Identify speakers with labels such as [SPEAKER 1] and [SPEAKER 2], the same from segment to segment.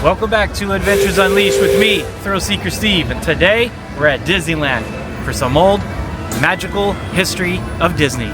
[SPEAKER 1] Welcome back to Adventures Unleashed with me, Thrill Seeker Steve, and today we're at Disneyland for some old magical history of Disney.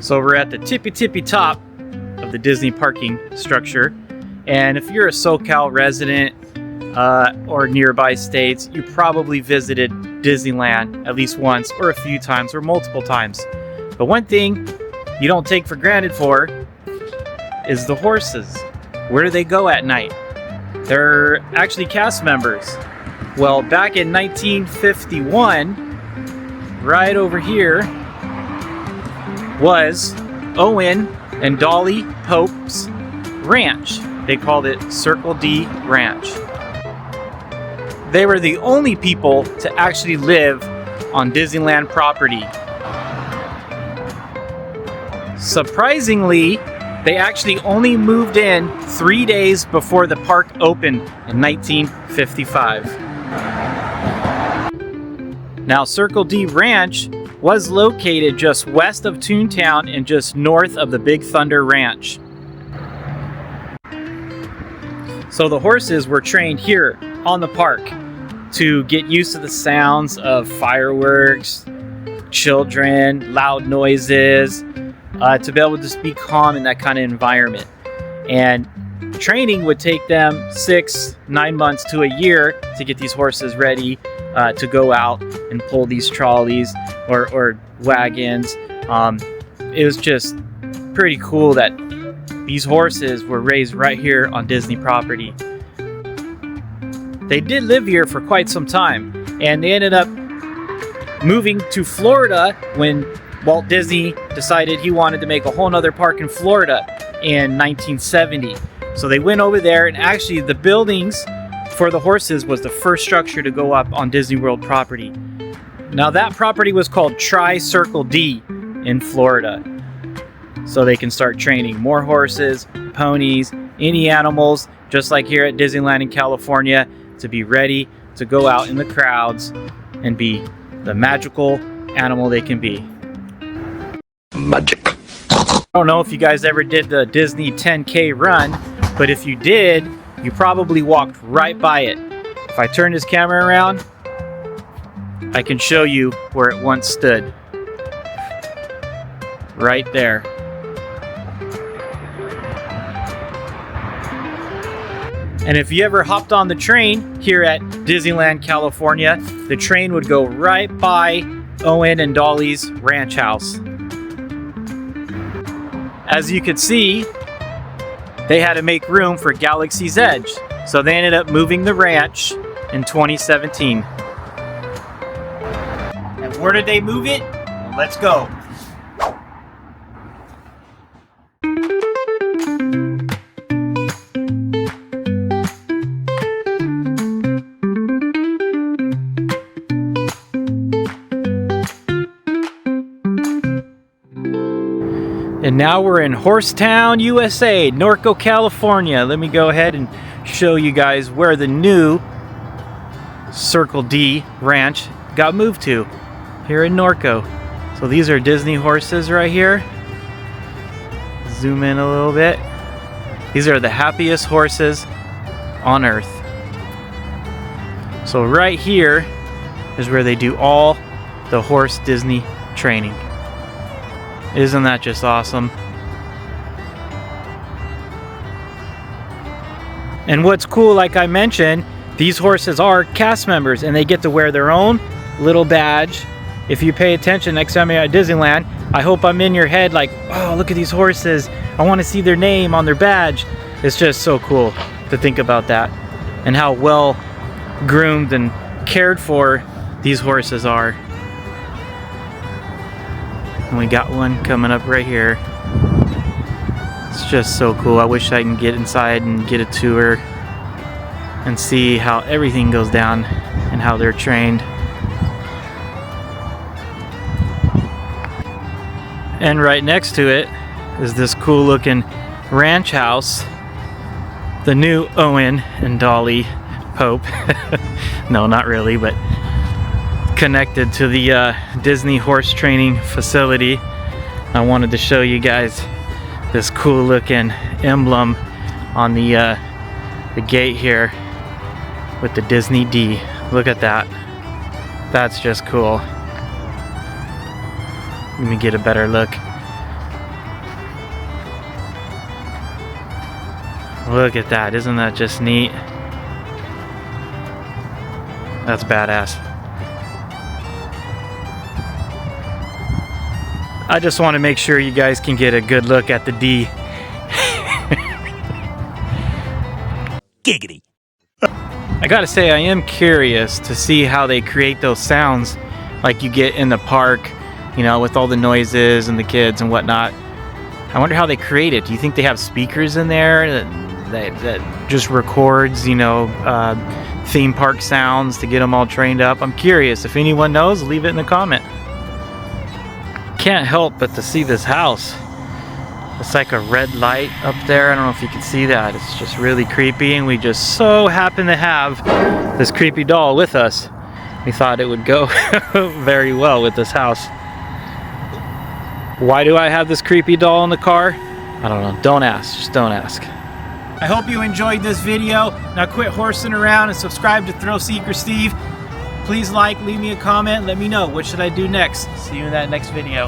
[SPEAKER 1] So we're at the tippy top of the Disney parking structure, and if you're a SoCal resident or nearby states, you probably visited Disneyland at least once or a few times or multiple times. But one thing you don't take for granted is the horses. Where do they go at night? They're actually cast members. Well, back in 1951, right over here, was Owen and Dolly Pope's ranch. They called it Circle D Ranch. They were the only people to actually live on Disneyland property. Surprisingly, they actually only moved in 3 days before the park opened in 1955. Now, Circle D Ranch was located just west of Toontown and just north of the Big Thunder Ranch. So the horses were trained here on the park to get used to the sounds of fireworks, children, loud noises, to be able to just be calm in that kind of environment. And training would take them 6-9 months to a year to get these horses ready to go out and pull these trolleys or wagons. It was just pretty cool that these horses were raised right here on Disney property. They did live here for quite some time, and they ended up moving to Florida when Walt Disney decided he wanted to make a whole nother park in Florida in 1970. So they went over there, and actually the buildings for the horses was the first structure to go up on Disney World property. Now that property was called Tri-Circle D in Florida. So they can start training more horses, ponies, any animals, just like here at Disneyland in California, to be ready to go out in the crowds and be the magical animal they can be.
[SPEAKER 2] Magic.
[SPEAKER 1] I don't know if you guys ever did the Disney 10K run, but if you did, you probably walked right by it. If I turn this camera around, I can show you where it once stood. Right there. And if you ever hopped on the train here at Disneyland California, the train would go right by Owen and Dolly's ranch house. As you could see, they had to make room for Galaxy's Edge, so they ended up moving the ranch in 2017. And where did they move it? Well, let's go. And now we're in Horsetown, U.S.A, Norco, California. Let me go ahead and show you guys where the new Circle D Ranch got moved to, here in Norco. So these are Disney horses right here. Zoom in a little bit. These are the happiest horses on earth. So right here is where they do all the horse Disney training. Isn't that just awesome? And what's cool, like I mentioned, these horses are cast members and they get to wear their own little badge. If you pay attention next time you're at Disneyland, I hope I'm in your head like, oh, look at these horses. I want to see their name on their badge. It's just so cool to think about that and how well groomed and cared for these horses are. And we got one coming up right here. It's just so cool. I wish I can get inside and get a tour and see how everything goes down and how they're trained. And right next to it is this cool looking ranch house. The new Owen and Dolly Pope. No, not really, but connected to the Disney horse training facility. I wanted to show you guys this cool looking emblem on the gate here with the Disney D. Look at that. That's just cool. Let me get a better look. Look at that. Isn't that just neat? That's badass. I just want to make sure you guys can get a good look at the D.
[SPEAKER 3] Giggity.
[SPEAKER 1] I gotta say, I am curious to see how they create those sounds like you get in the park, you know, with all the noises and the kids and whatnot. I wonder how they create it. Do you think they have speakers in there that just records, you know, theme park sounds to get them all trained up? I'm curious. If anyone knows, leave it in the comment. Can't help but to see this house. It's like a red light up there. I don't know if you can see that. It's just really creepy, and we just so happen to have this creepy doll with us. We thought it would go very well with this house. Why do I have this creepy doll in the car? I don't know. Don't ask. Just don't ask. I hope you enjoyed this video. Now quit horsing around and subscribe to Thrill Seeker Steve. Please like, leave me a comment, let me know what should I do next. See you in that next video.